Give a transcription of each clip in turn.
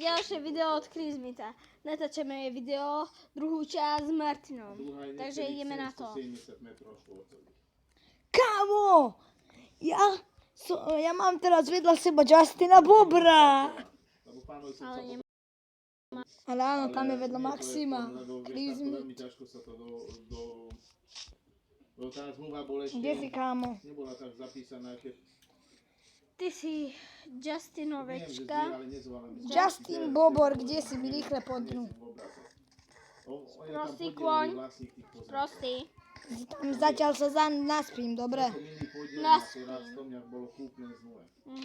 ďalšie video od Chrismita. Natáčame video, druhú časť s Martinom. Takže ideme na to. Kámo! Ja mám teraz vedľa seba Justina Bobra. Ale áno, tam je vedľa Maxima. Veľmi ťažko sa to tá zmluva bola ešte... Kde si, kámo? Nebola tak zapísaná, keď... Ty si Justinovečka. Justin Bobor, kde si? Mi rýchle podnú. Prostý kôň. Prostý. Zatiaľ sa naspím, dobre? Naspím.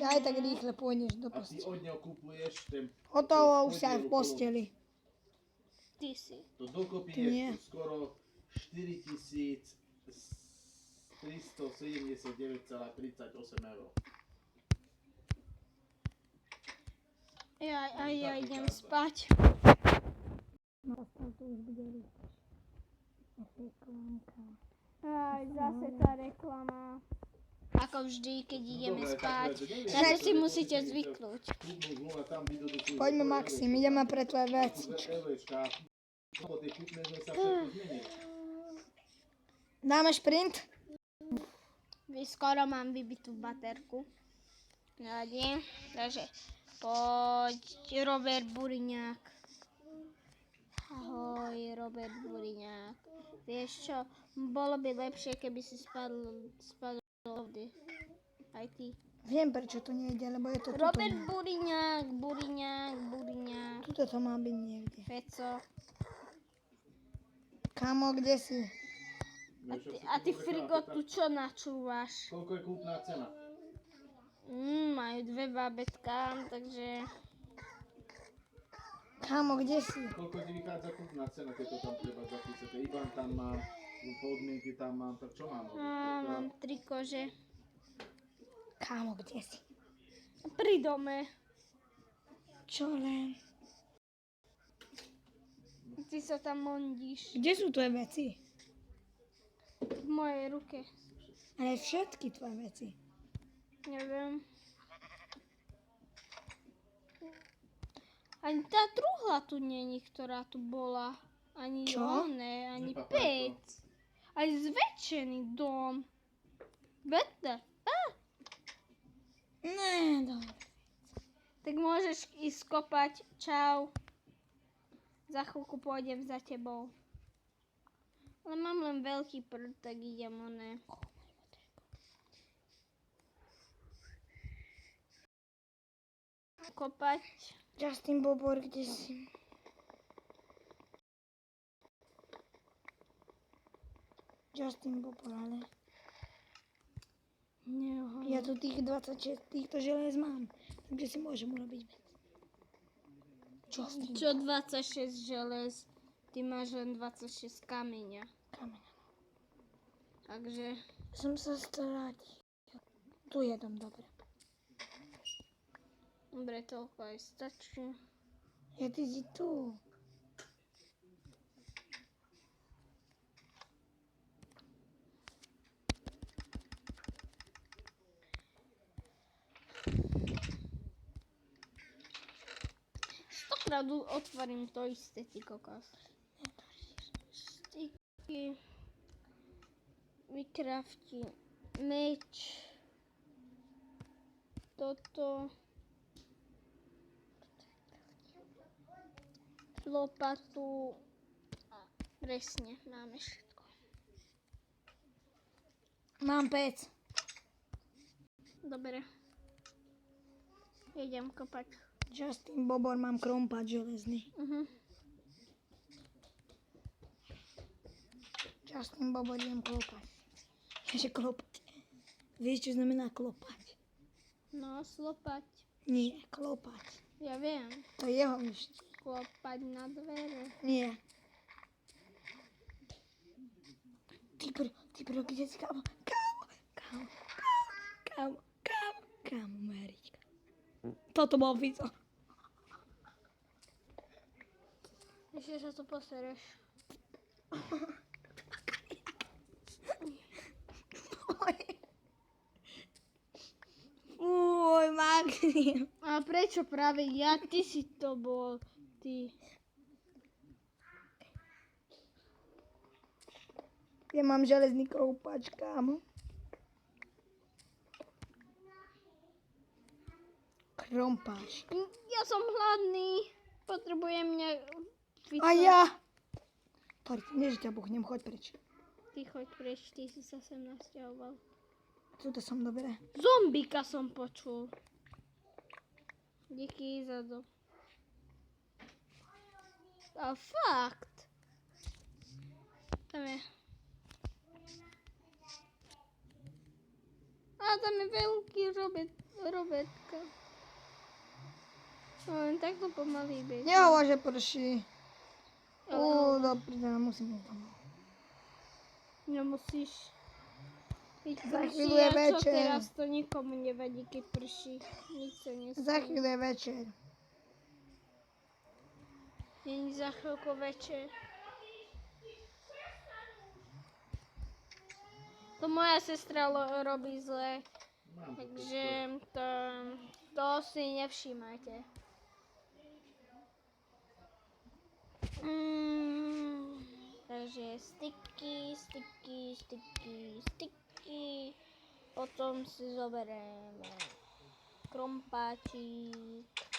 Aj tak rýchle pôjdeš do A ty postele. od neho kupuješ ten... Hotovo, už si aj v posteli. Ty si. To dokopy Ty je nie. skoro 4379,38 eur. Ja idem spať. Aj, zase tá reklama. Ako vždy, keď ideme spať. Na to si musíte zvyknúť. Poďme, Maxim, ideme pre tvoje vecičky. Dáme šprint? Skoro mám vybitú baterku. Nevadí. Takže poď, Robert Buriňák. Ahoj, Robert Buriňák. Vieš čo, bolo by lepšie, keby si spadol do vody. Aj ty. Viem, prečo to nejde, lebo je to tuto. Robert Buriňák. Tuto to má byť niekde. Feco. Kámo, kde si? A ty Frigo, tu čo načúvaš? Koľko je kúpna cena? Majú dve bábätká, takže... Kámo, kde si? Koľko ti vychádza kúpna cena, keď to tam treba zapísať? Iban tam mám, podmienky tam mám, tak čo mám? Mám 3 kože. Kámo, kde si? Pri dome. Čo len? Ty sa tam mondíš. Kde sú tvoje veci? V mojej ruke. Ale všetky tvoje veci. Neviem. Ani tá truhla tu není, ktorá tu bola. Ani Čo? oné, ani pec. Aj zväčšený dom. Vedte? Ne, dobre. Tak môžeš ísť kopať. Čau. Za chvíľku pôjdem za tebou. Ale mám len veľký prd, tak idem oné. Kopať. Justin Bobor, kde si? Justin Bobor, ale... Ja tu tých 26 týchto želez mám, takže si môžem urobiť vec. Justin Čo 26 želez? Ty máš len 26 kameňa. kameň. Takže... Som sa strátil. Tu jedom, dobre. Dobre, toľko aj stačí. Ja ty si tu. Stokrát otvorím to isté, ty kokos. Styky. Vykrafti. Meč. Toto. Lopatu. A presne, máme všetko. Mám pec. Dobre. Idem kopať. Justin Bobor, mám krompát železný. Justin Bobor, idem klopať. Ježe klopať. Vieš, čo znamená klopať? No, slopať. Nie, klopať. Ja viem. To je jeho myšť. Klopať na dvere. Nie. Ty bro, kde si, kámo? Kámo, Marička. Toto bol Fico. Ešte sa to posereš. Fuj, Maxim. A Ale prečo práve ja? Ty si to bol. Ty. Ja mám železný kroupač, kámo. Krompáč. Ja som hladný. Potrebujem A ja? Poď, nie, že ťa buchnem, choď preč. Ty choď preč, ty si sa sem nasťahoval. Tuto som dobre. Zombika som počul. Díky za to. A fakt. Tam je. A tam je veľký Robertka. No len takto pomaly beží. Nehovor, že prší. Do prdela, musím ísť domov. Nemusíš. Keď Za prší, chvíľu je a čo večer. teraz? To nikomu nevadí, keď prší. Nič sa nestane. Za chvíľu je večer. Není za chvíľku večer. To moja sestra robí zle. Takže to si nevšímajte. Takže sticky. Potom si zoberieme krompáčik. Tak.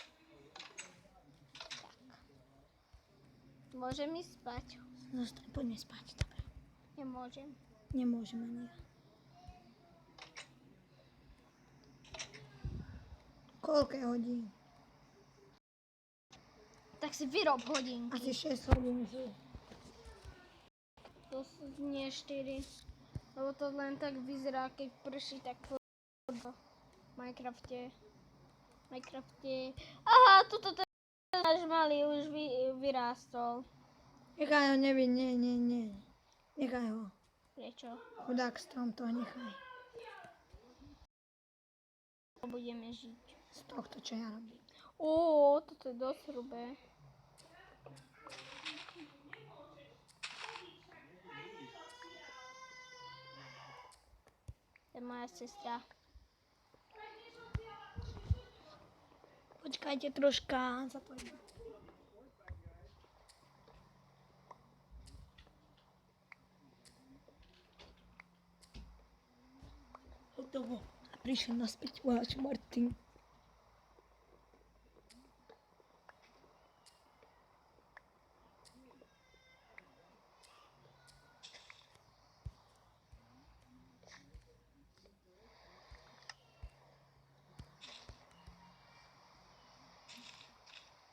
Môžem ísť spať? Zostaň, poďme spať, dobre. Nemôžem. Nemôžem ani ja. Koľko je hodín? Tak si vyrob hodinky. Asi 6 hodín sú. To sú nie 4. Lebo to len tak vyzerá, keď prší, tak v Minecrafte. Aha, tuto ten náš malý už vyrástol. Nechaj ho, nie. Nechaj ho. Prečo? Chudák strom, to nechaj. Budeme žiť. Z tohto, čo ja robím. Toto je dosť hrubé. To je moja sestra. Počkajte troška, zapojím. Hotovo. A prišiel naspäť váš Martin.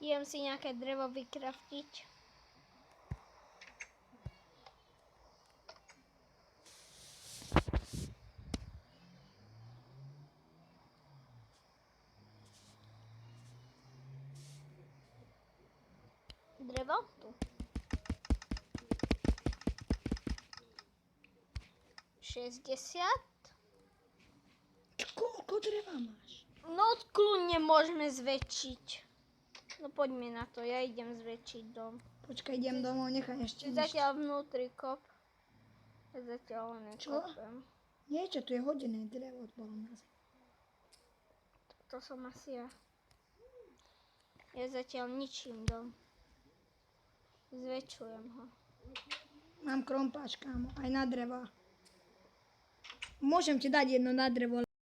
Idem si nejaké drevo vykraftiť. Drevo? Tu. 60. Koľko dreva máš? No kľudne môžeme zväčšiť. No poďme na to, ja idem zväčšiť dom. Počkaj, idem domov, nechaj ešte niečo. Zatiaľ vnútri kop. Zatiaľ nekopem. Niečo, tu je hodené drevo bolo na zemi. To som asi ja. Ja zatiaľ ničím dom. Zväčšujem ho. Mám krompáč, kámo, aj na dreva. Môžem ti dať jedno na drevo.